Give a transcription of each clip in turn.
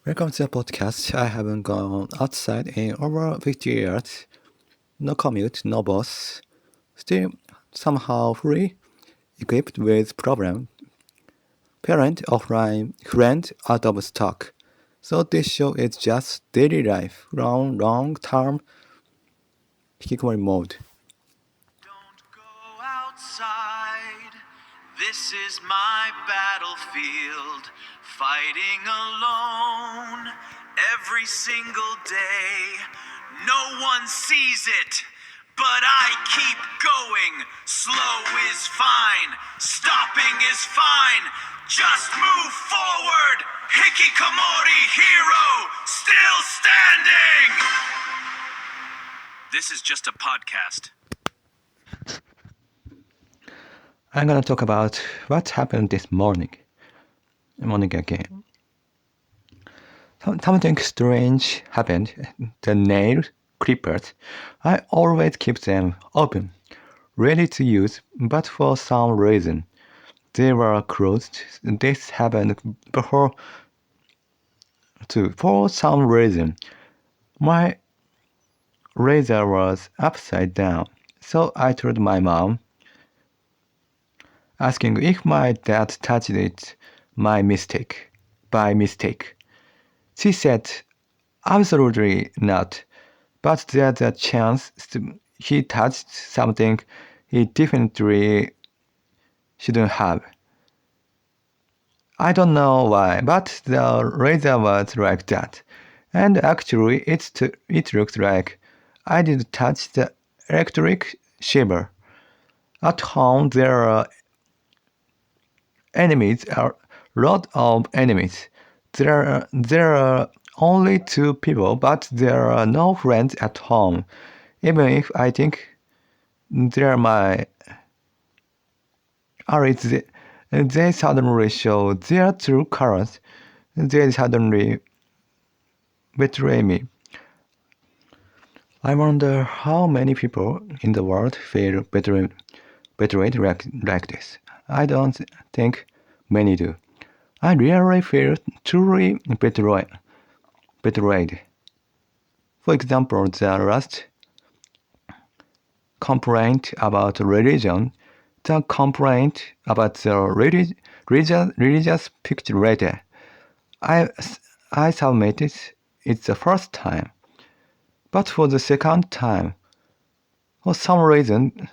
Welcome to the podcast. I haven't gone outside in over 50 years. No commute, no boss. Still somehow free, equipped with problem. Parent offline, friend out of stock. So this show is just daily life, long-term hikikomori mode. Don't go outside. This is my battlefield. Fighting alone every single day. No one sees it, but I keep going. Slow is fine. Stopping is fine. Just move forward. Hikikomori hero, still standing. This is just a podcast. I'm gonna talk about what happened this morning. Morning again. Something strange happened. The nail clippers. I always keep them open, ready to use, but for some reason they were closed. This happened before too. For some reason, my razor was upside down. So I told my mom, asking if my dad touched it by mistake. She said, absolutely not. But there's a chance he touched something he definitely shouldn't have. I don't know why, but the razor was like that. And actually, it looks like I did touch the electric shaver. At home, there are a lot of enemies. There are only 2 people, but there are no friends at home. Even if I think they're my allies, they suddenly show their true colors. They suddenly betray me. I wonder how many people in the world feel betrayed like this. I don't think many do. I really feel truly betrayed. For example, the last complaint about religion, the complaint about the religious picture later. I submitted it the first time, but for the second time, for some reason,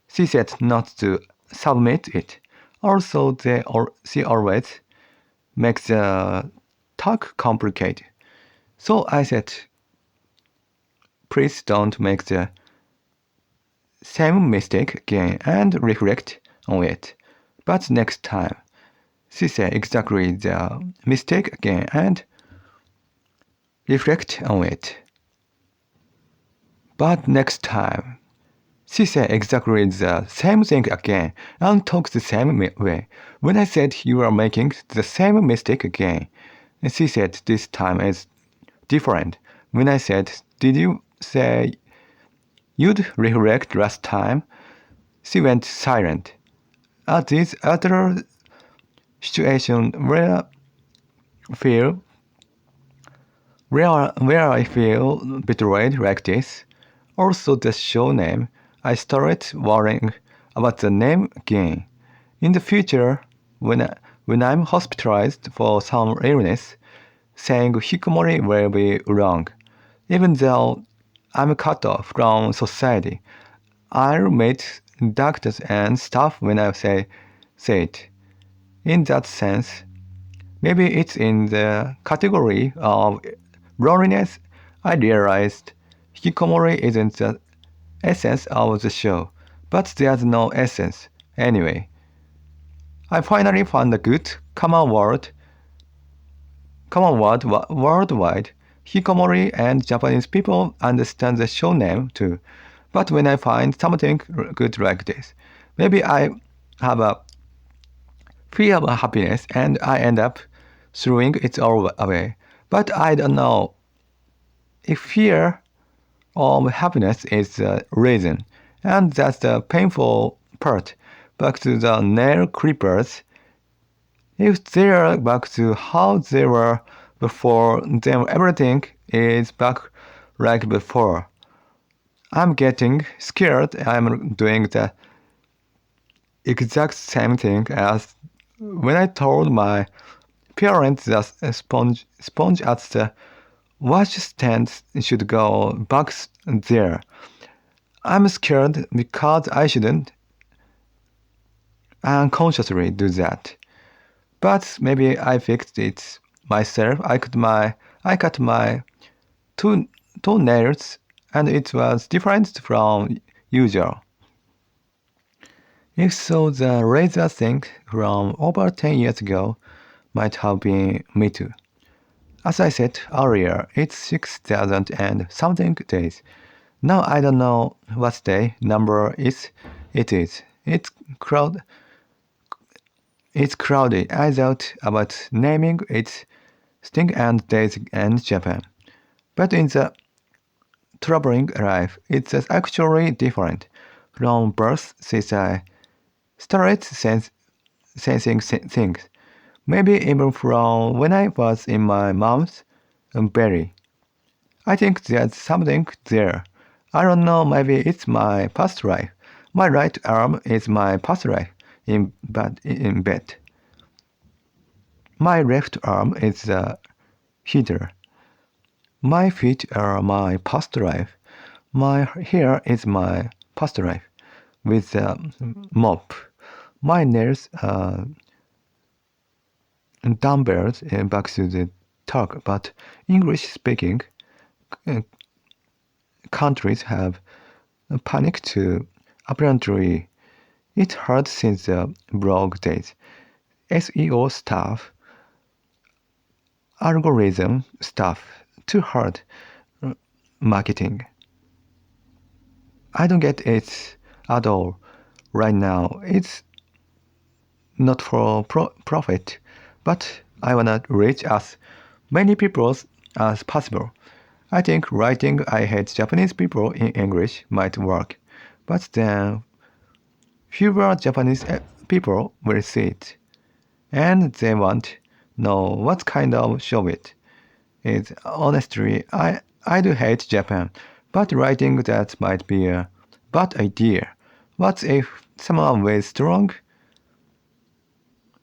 she said not to submit it. Also, she always makes the talk complicated. So I said, please don't make the same mistake again and reflect on it. But next time, she said exactly the mistake again and reflect on it. But next time, she said exactly the same thing again and talked the same way. When I said you are making the same mistake again, she said this time is different. When I said, did you say you'd reflect last time? She went silent. At this other situation where I feel betrayed like this, also the show name, I started worrying about the name again. In the future, when I'm hospitalized for some illness, saying hikikomori will be wrong. Even though I'm cut off from society, I'll meet doctors and staff when I say it. In that sense, maybe it's in the category of loneliness. I realized hikikomori isn't the essence of the show, but there's no essence anyway. I finally found a good common word worldwide. Hikikomori and Japanese people understand the show name too. But when I find something good like this, maybe I have a fear of happiness and I end up throwing it all away. But I don't know if fear of happiness is the reason. And that's the painful part. Back to the nail clippers. If they're back to how they were before, then everything is back like before. I'm getting scared. I'm doing the exact same thing as when I told my parents that a sponge at the washstand should go back there. I'm scared because I shouldn't unconsciously do that. But maybe I fixed it myself. I cut my toenails and it was different from usual. If so, the razor thing from over 10 years ago might have been me too. As I said earlier, it's 6,000 and something days. Now I don't know what day number it is. It's crowded. I thought about naming its sting and days in Japan. But in the troubling life, it's actually different. From birth, since I started sensing things. Maybe even from when I was in my mom's belly. I think there's something there. I don't know, maybe it's my past life. My right arm is my past life in bed. My left arm is the heater. My feet are my past life. My hair is my past life with the mop. My nails are dumbbells back to the talk, but English-speaking countries have panicked too. Apparently, it's hard since the blog days. SEO stuff, algorithm stuff, too hard. Marketing. I don't get it at all right now. It's not for profit, but I wanna reach as many people as possible. I think writing I hate Japanese people in English might work, but then fewer Japanese people will see it, and they won't know what kind of show it is. Honestly, I do hate Japan, but writing that might be a bad idea. What if someone with strong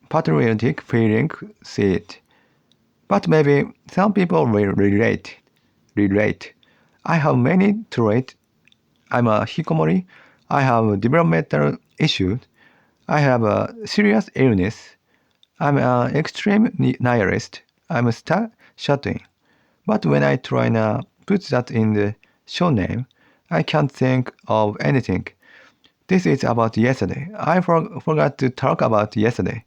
patriotic feeling see it? But maybe some people will relate. I have many traits. I'm a hikomori. I have developmental issues. I have a serious illness. I'm an extreme nihilist. I'm shutting. But when I try to put that in the show name, I can't think of anything. This is about yesterday. I forgot to talk about yesterday.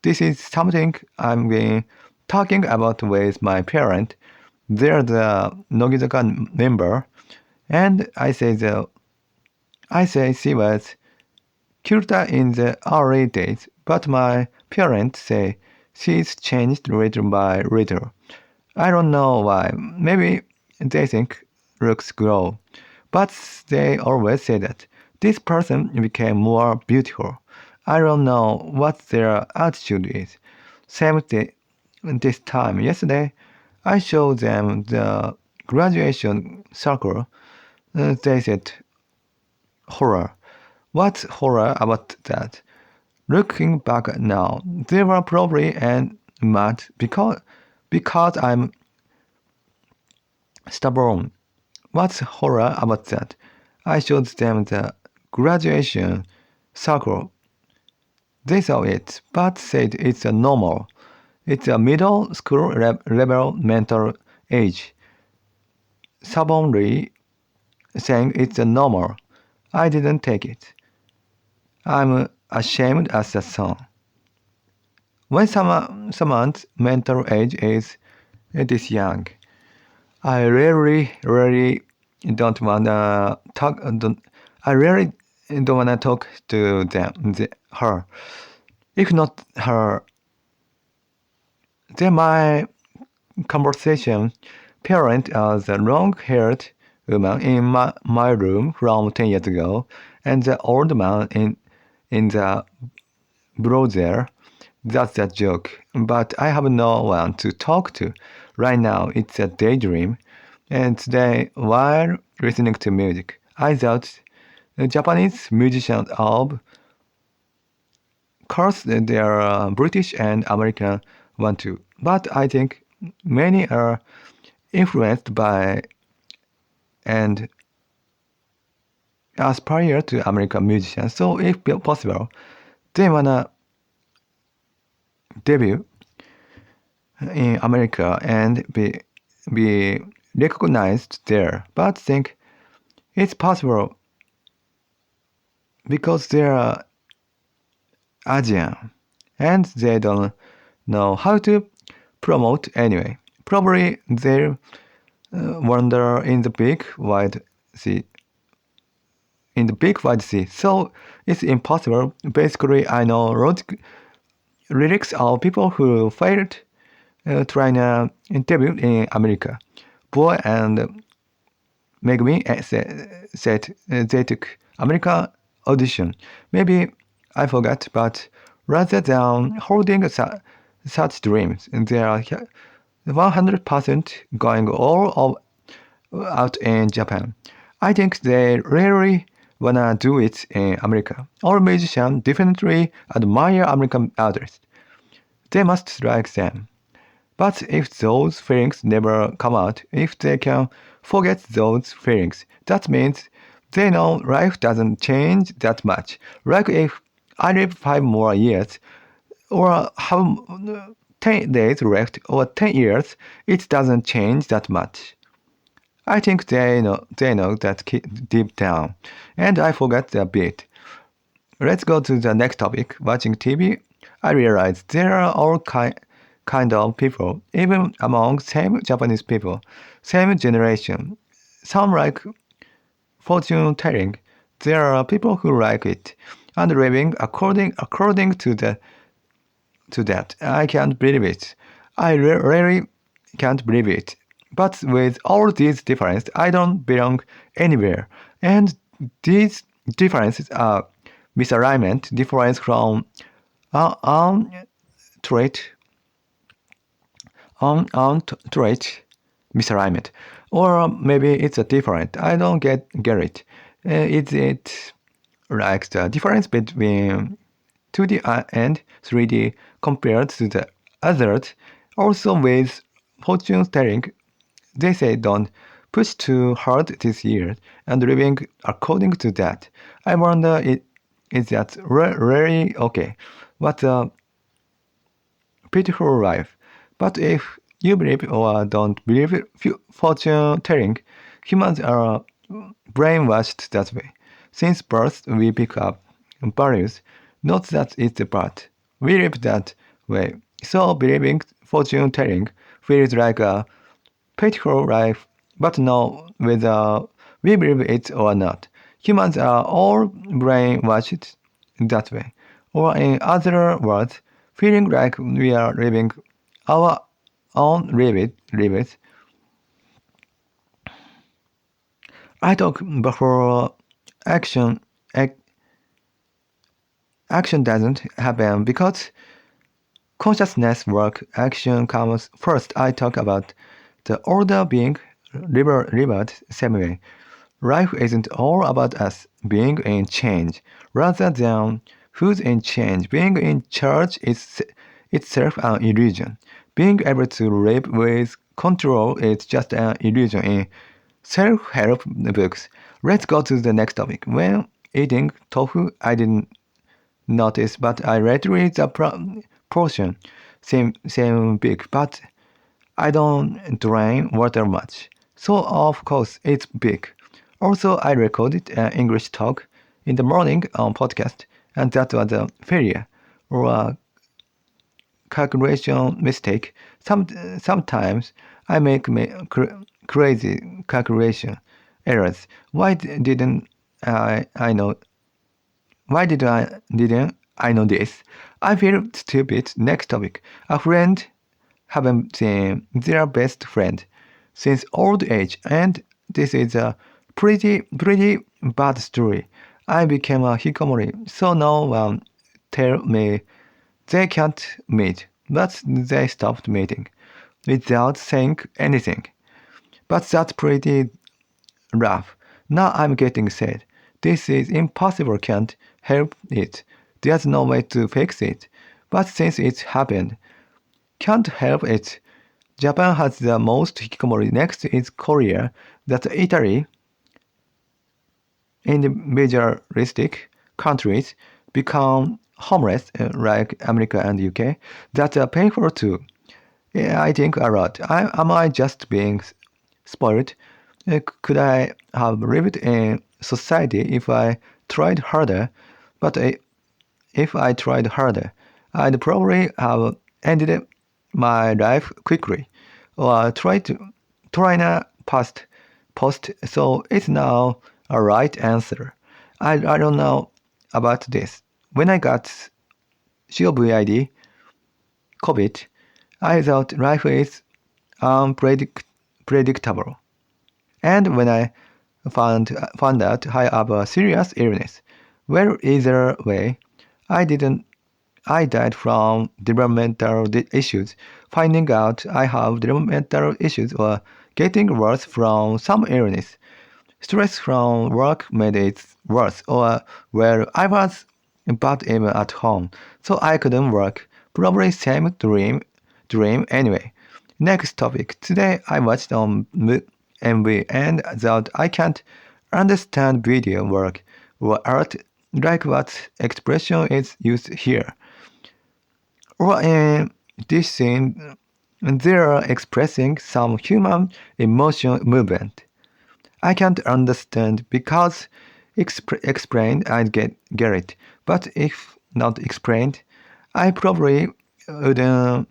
This is something I've been talking about with my parent. They're the Nogizaka member, and I say she was cuter in the early days, but my parents say she's changed little by little. I don't know why. Maybe they think looks grow, but they always say that this person became more beautiful. I don't know what their attitude is. Same this time yesterday, I showed them the graduation circle. They said, horror. What's horror about that? Looking back now, they were probably mad because I'm stubborn. What's horror about that? I showed them the graduation circle. They saw it, but said it's a normal. It's a middle school level mental age. Stubbornly saying it's a normal. I didn't take it. I'm ashamed as a son. When someone's mental age is this young, I really don't wanna talk. I really don't wanna talk to her. If not her, then my conversation parent as the long-haired woman in my room from 10 years ago, and the old man in the browser. That's a joke. But I have no one to talk to. Right now, it's a daydream. And today, while listening to music, I thought Japanese musicians of course, there are British and American one too. But I think many are influenced by and aspire to American musicians. So if possible, they wanna debut in America and be recognized there. But think it's possible because they are Asian and they don't know how to promote anyway. Probably they wander in the big wide sea. So it's impossible. Basically, I know lyrics of people who failed trying to interview in America. Boy and Megumi said they took American audition. Maybe I forgot, but rather than holding such dreams, they are 100% going all out in Japan. I think they really wanna do it in America. All musicians definitely admire American artists. They must like them. But if those feelings never come out, if they can forget those feelings, that means they know life doesn't change that much. Like if I live 5 more years, or have 10 days left, or 10 years, it doesn't change that much. I think they know that deep down, and I forgot a bit. Let's go to the next topic. Watching TV, I realize there are all kind of people, even among same Japanese people, same generation. Some like fortune telling. There are people who like it, and living according to that. I can't believe it. I really can't believe it. But with all these differences, I don't belong anywhere. And these differences are misalignment, difference from trait, trait misalignment. Or maybe it's a different. I don't get it. Is it like the difference between 2D and 3D compared to the others? Also with fortune telling, they say don't push too hard this year and living according to that. I wonder is that really okay? What a pitiful life. But if you believe or don't believe fortune telling, humans are brainwashed that way. Since birth, we pick up values. Not that it's the part. We live that way. So believing fortune telling feels like a pitiful life, but no, whether we believe it or not. Humans are all brainwashed that way. Or in other words, feeling like we are living our own lives. I talk before action. Action doesn't happen because consciousness work. Action comes first. I talk about the order being revered same way. Life isn't all about us being in change, rather than who's in change. Being in charge is itself an illusion. Being able to live with control is just an illusion in self-help books. Let's go to the next topic. When eating tofu, I didn't notice, but I read the portion seem big, but I don't drain water much. So of course it's big. Also, I recorded an English talk in the morning on podcast, and that was a failure or a calculation mistake. Sometimes I make crazy calculation errors. Why didn't I know? Why didn't I know this? I feel stupid. Next topic. A friend haven't seen their best friend since old age, and this is a pretty bad story. I became a hikomori, so no one tell me They can't meet, but they stopped meeting without saying anything. But that's pretty rough. Now I'm getting sad. This is impossible, can't help it. There's no way to fix it. But since it's happened, can't help it. Japan has the most hikikomori. Next is Korea. That's Italy. Individualistic countries become homeless like America and UK. That's painful too. Yeah, I think a lot. Am I just being spoiled? Could I have lived in society if I tried harder? But if I tried harder, I'd probably have ended my life quickly, or trying a post. So it's now a right answer. I don't know about this. When I got COVID, I thought life is unpredictable. And when I found out I have a serious illness, well, either way, I didn't. I died from developmental issues. Finding out I have developmental issues or getting worse from some illness. Stress from work made it worse, or where I was bad even at home, so I couldn't work. Probably same dream anyway. Next topic. Today I watched on MV and thought I can't understand video work or art like what expression is used here. Or in this scene, they are expressing some human emotion movement. I can't understand because explained I get it. But if not explained, I probably wouldn't.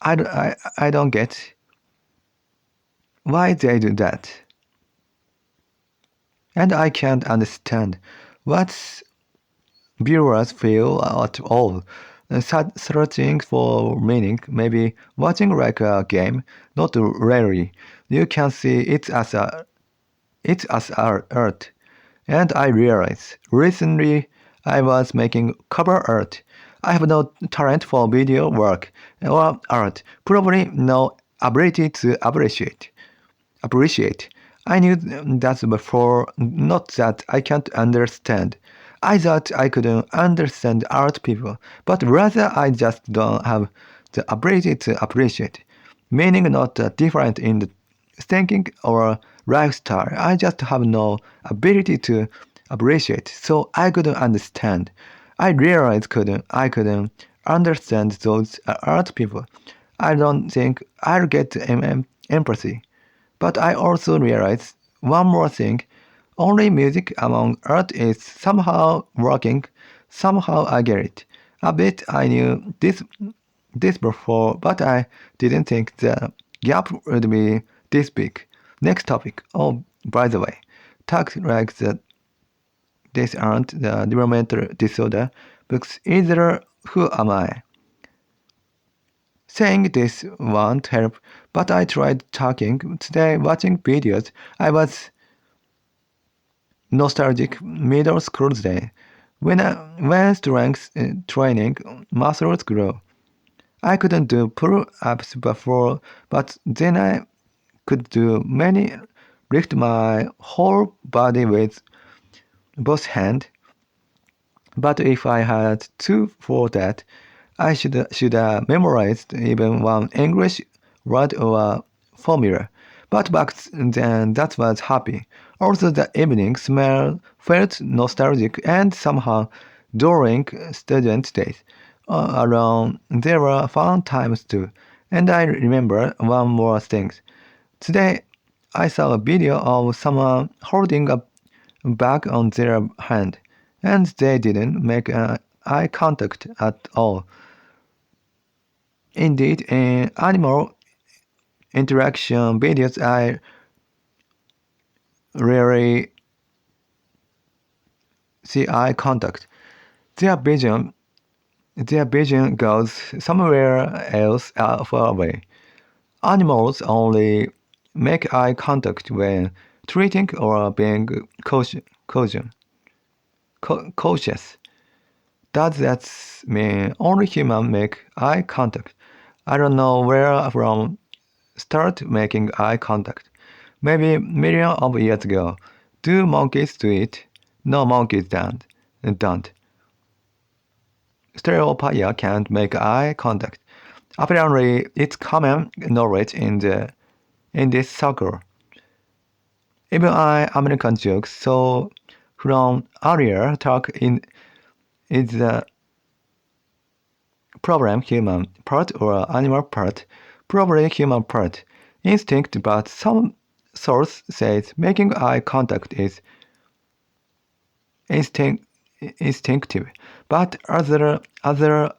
I don't get why they do that. And I can't understand what viewers feel at all. Searching for meaning, maybe watching like a game, not really. You can see it's as art. And I realized recently I was making cover art. I have no talent for video work or art, probably no ability to appreciate. I knew that before, not that I can't understand. I thought I couldn't understand art people, but rather I just don't have the ability to appreciate. Meaning not different in the thinking or lifestyle. I just have no ability to appreciate, so I couldn't understand. I realized I couldn't understand those art people. I don't think I'll get empathy. But I also realized one more thing. Only music among art is somehow working. Somehow I get it. A bit I knew this before, but I didn't think the gap would be this big. Next topic. Oh, by the way, tags like this aren't the developmental disorder books either. Who am I? Saying this won't help, but I tried talking today, watching videos. I was nostalgic middle school day. When strength training, muscles grow. I couldn't do pull-ups before, but then I could do many, lift my whole body with both hands. But if I had to for that, I should have memorized even one English word or formula. But back then that was happy. Also the evening smell felt nostalgic and somehow during student days around there were fun times too. And I remember one more thing. Today I saw a video of someone holding a bag on their hand and they didn't make eye contact at all. Indeed, in animal interaction videos, I rarely see eye contact. Their vision, their vision goes somewhere else far away. Animals only make eye contact when treating or being cautious. Does that mean only humans make eye contact? I don't know where from start making eye contact. Maybe millions of years ago. Do monkeys do it? No, monkeys don't. Stereopia can't make eye contact. Apparently, it's common knowledge in this circle. Even American jokes. So from earlier talk is the problem human part or animal part? Probably human part. Instinct, but some source says making eye contact is instinctive. But other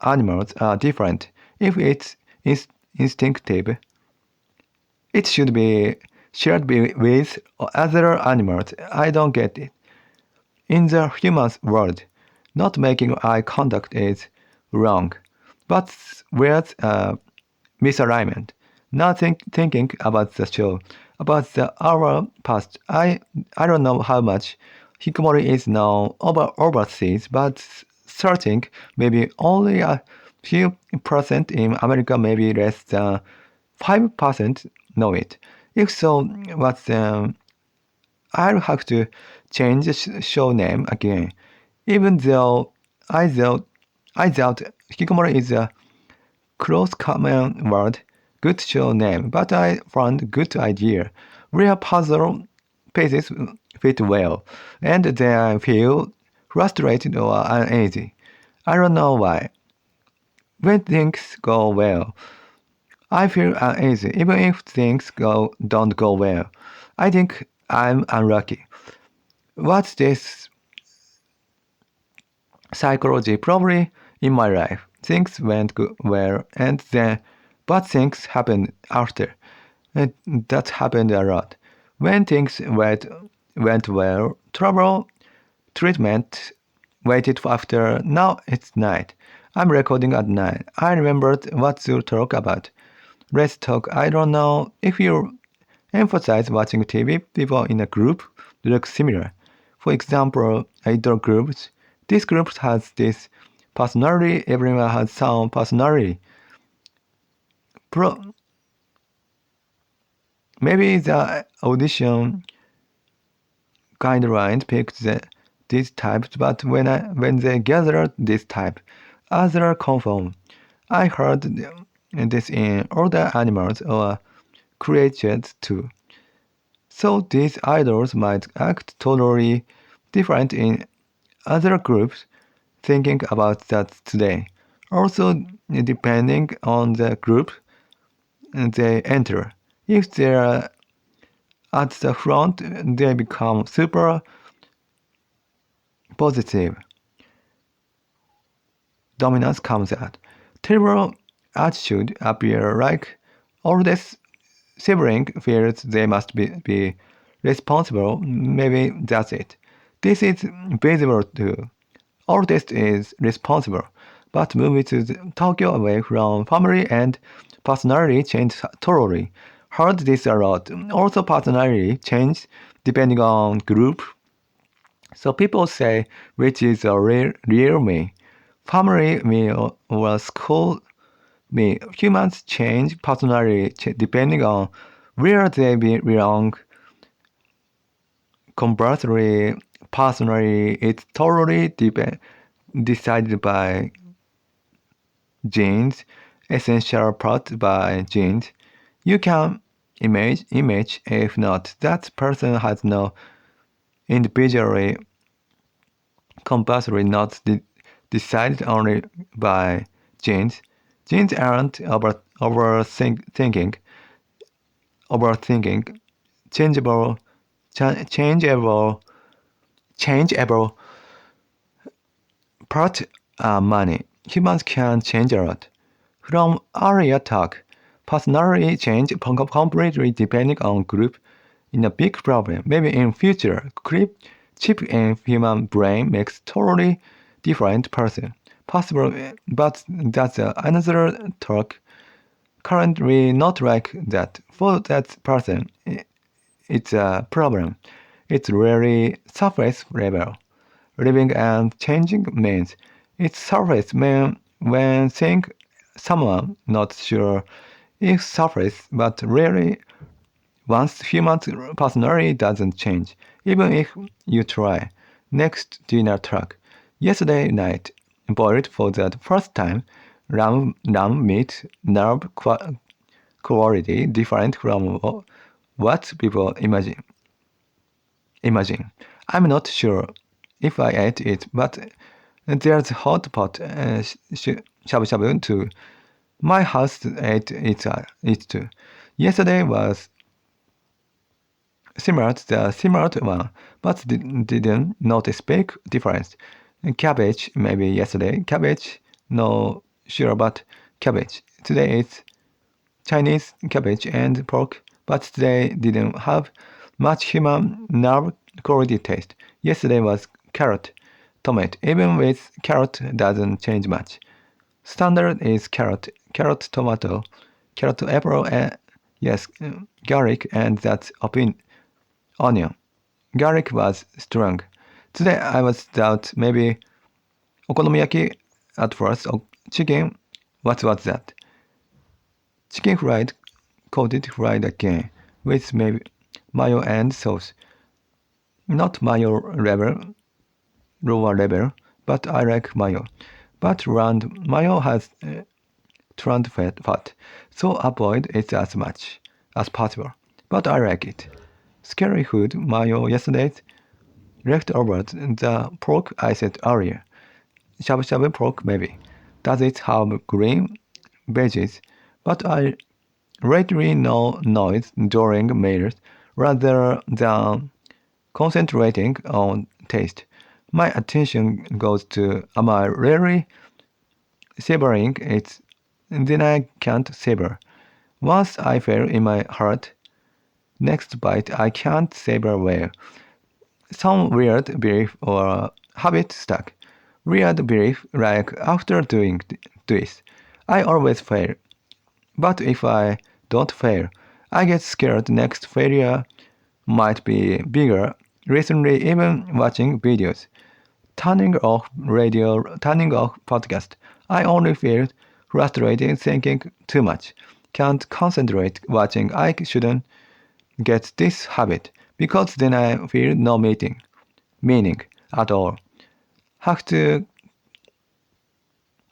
animals are different. If it's instinctive, it should be shared with other animals. I don't get it. In the human world, not making eye contact is wrong. But where's misalignment? Not thinking about the show, about the hour past. I don't know how much hikikomori is now overseas, but searching maybe only a few percent in America, maybe less than 5% know it. If so, what's I'll have to change the show name again. Even though I thought hikikomori is a close common word, good show name, but I found good idea. Real puzzle pieces fit well, and then I feel frustrated or uneasy. I don't know why. When things go well, I feel uneasy, even if things don't go well. I think I'm unlucky. What's this psychology? Probably in my life. Things went well, and then bad things happened after. And that happened a lot. When things went well, trouble treatment waited after. Now it's night. I'm recording at night. I remembered what to talk about. Let's talk. I don't know if you emphasize watching TV. People in a group look similar. For example, idol groups. This group has this personality. Everyone has some personality. Maybe the audition guidelines picked these types, but when they gathered this type, others conform. I heard this in other animals or creatures too. So these idols might act totally different in other groups. Thinking about that today. Also, depending on the group they enter. If they're at the front, they become super positive. Dominance comes out. Terrible attitude appear like oldest sibling feels they must be responsible. Maybe that's it. This is visible too. Oldest is responsible, but moving to Tokyo away from family and personality changed totally. Heard this a lot. Also personality changed depending on group. So people say which is a real me. Family me or school me. Humans change personality depending on where they belong. Conversely, personality is totally decided by genes, essential part by genes. You can image if not, that person has no individually compulsory not decided only by genes. Genes aren't overthinking, changeable, part money. Humans can change a lot. From earlier talk, personality change completely depending on group in a big problem. Maybe in future, chip in human brain makes totally different person. Possible, but that's another talk. Currently not like that. For that person, it's a problem. It's really surface level. Living and changing means It surfaces when seeing someone not sure it surfaces, but rarely once human personality doesn't change, even if you try. Next dinner track. Yesterday night, boiled for the first time, lamb meat nerve quality different from what people imagine. I'm not sure if I ate it, but there's hot pot shabu shabu too. My house ate it too. Yesterday was similar to the similar one, but didn't notice big difference. Cabbage, maybe yesterday. Cabbage, no sure, but cabbage. Today it's Chinese cabbage and pork, but today didn't have much human nerve quality taste. Yesterday was carrot, tomato. Even with carrot doesn't change much. Standard is carrot, tomato, carrot apple, and yes, garlic, and that's onion. Garlic was strong. Today I was doubt maybe okonomiyaki at first. Chicken, what was that? Chicken fried, coated fried again, with maybe mayo and sauce. Not mayo level, lower level, but I like mayo. But round mayo has trans fat, so avoid it as much as possible. But I like it. Scary food mayo yesterday's leftovers the pork I said earlier. Shabu shabu pork maybe. Does it have green veggies? But I lately no noise during meals rather than concentrating on taste. My attention goes to am I really savoring it? Then I can't savor. Once I feel in my heart, next bite I can't savor well. Some weird belief or habit stuck. Weird belief like after doing this, I always fail. But if I don't fail, I get scared next failure might be bigger. Recently, even watching videos, turning off radio, turning off podcast, I only feel frustrated thinking too much. Can't concentrate watching. I shouldn't get this habit because then I feel no meaning at all. Have to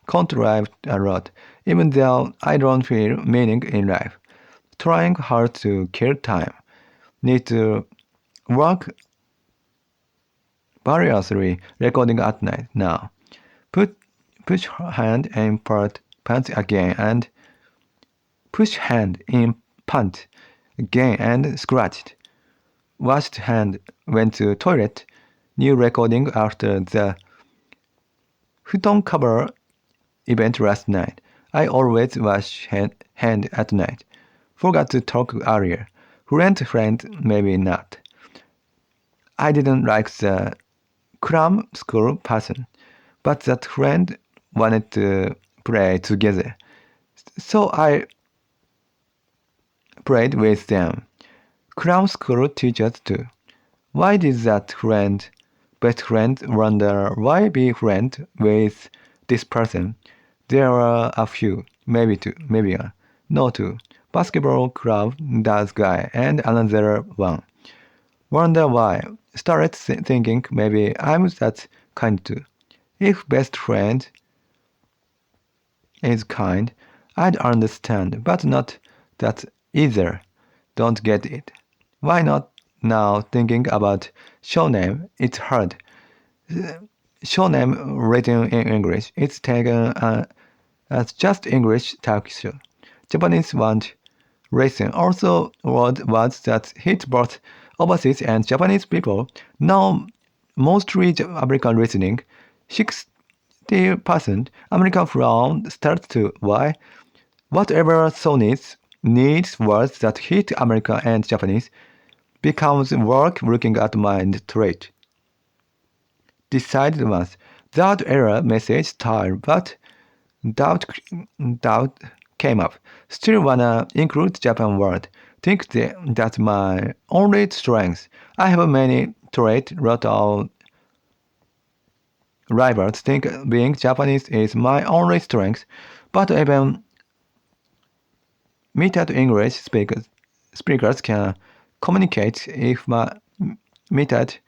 contrive a lot, even though I don't feel meaning in life. Trying hard to kill time. Need to work variously recording at night now. Push hand in pants again and push hand in pant again and scratched. Washed hand went to toilet. New recording after the futon cover event last night. I always wash hand at night. Forgot to talk earlier. Friend, maybe not. I didn't like the cram school person, but that friend wanted to play together. So I played with them. Cram school teachers too. Why did that best friend wonder why be friend with this person? There are a few, maybe two, maybe no two. Basketball club does guy and another one. Wonder why. Started thinking maybe I'm that kind too. If best friend is kind, I'd understand, but not that either. Don't get it. Why not now thinking about show name? It's hard. Show name written in English. It's taken as just English texture. Japanese want racing. Also words that hit both overseas and Japanese people. Now mostly American listening. 60% American from start to why. Whatever song needs words that hit American and Japanese becomes work looking at my trait. Decided once. That error message style, but doubt came up. Still wanna include Japan word. Think that's my only strength. I have many traits, lot rivals think being Japanese is my only strength, but even metered English speakers can communicate if metered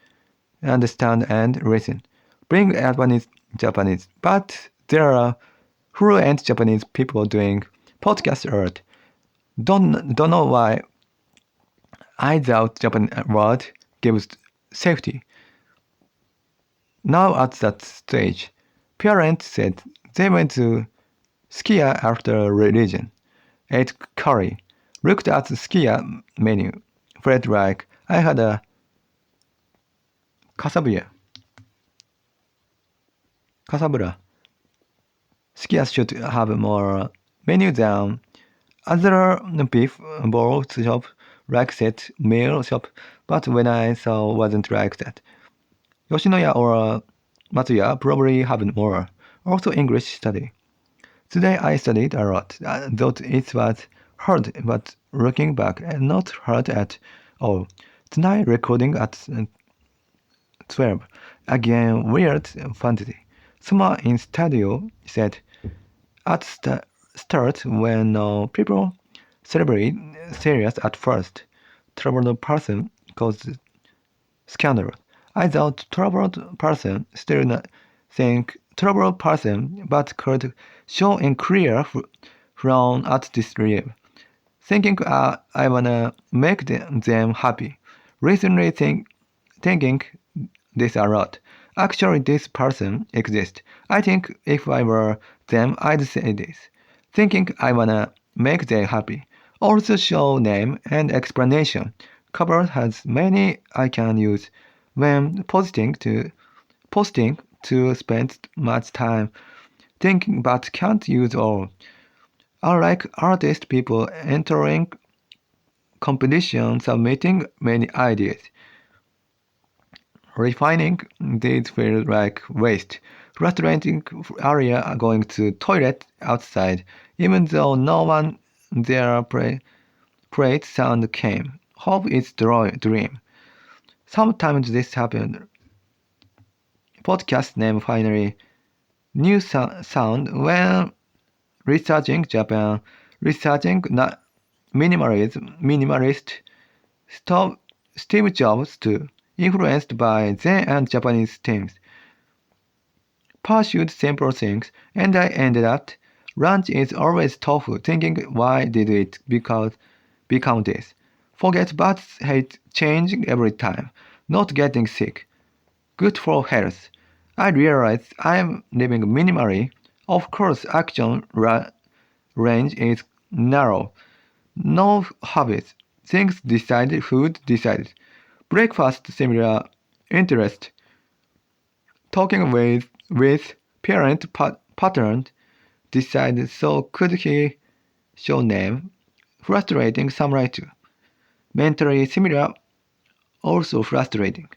understand and listen. Bring Japanese, but there are fluent Japanese people doing podcast art. Don't know why I doubt Japanese word gives safety. Now at that stage, parents said they went to skier after religion, ate curry, looked at the skier menu, felt like I had a casabria. Skiers should have more menu than other beef bowl shop like set meal shop, but when I saw wasn't like that. Yoshinoya or Matsuya probably have more. Also English study. Today I studied a lot. I thought it was hard, but looking back, not hard at all. Tonight recording at 12. Again, weird fantasy. Someone in studio said, at start when people celebrate serious at first, troubled person caused scandal. I thought troubled person still not think troubled person, but could show in clear from at this level. Thinking I wanna make them happy. Recently thinking this a lot. Actually, this person exists. I think if I were them, I'd say this. Thinking I wanna make them happy. Also show name and explanation. Cover has many I can use when posting to spend much time thinking but can't use all. Unlike artist people entering competition submitting many ideas. Refining these feels like waste. Frustrating area going to toilet outside, even though no one there prayed sound came. Hope it's dream. Sometimes this happened. Podcast name finally new sound when researching Japan, researching minimalist Steve Jobs too, influenced by Zen and Japanese things. Pursued simple things, and I ended up lunch is always tofu, thinking why did it become this? Forget but hate changing every time, not getting sick. Good for health. I realize I'm living minimally. Of course, action range is narrow. No habits. Things decided, food decided. Breakfast similar interest. Talking with parent pattern decided so could he show name. Frustrating samurai too. Mentally similar, also frustrating.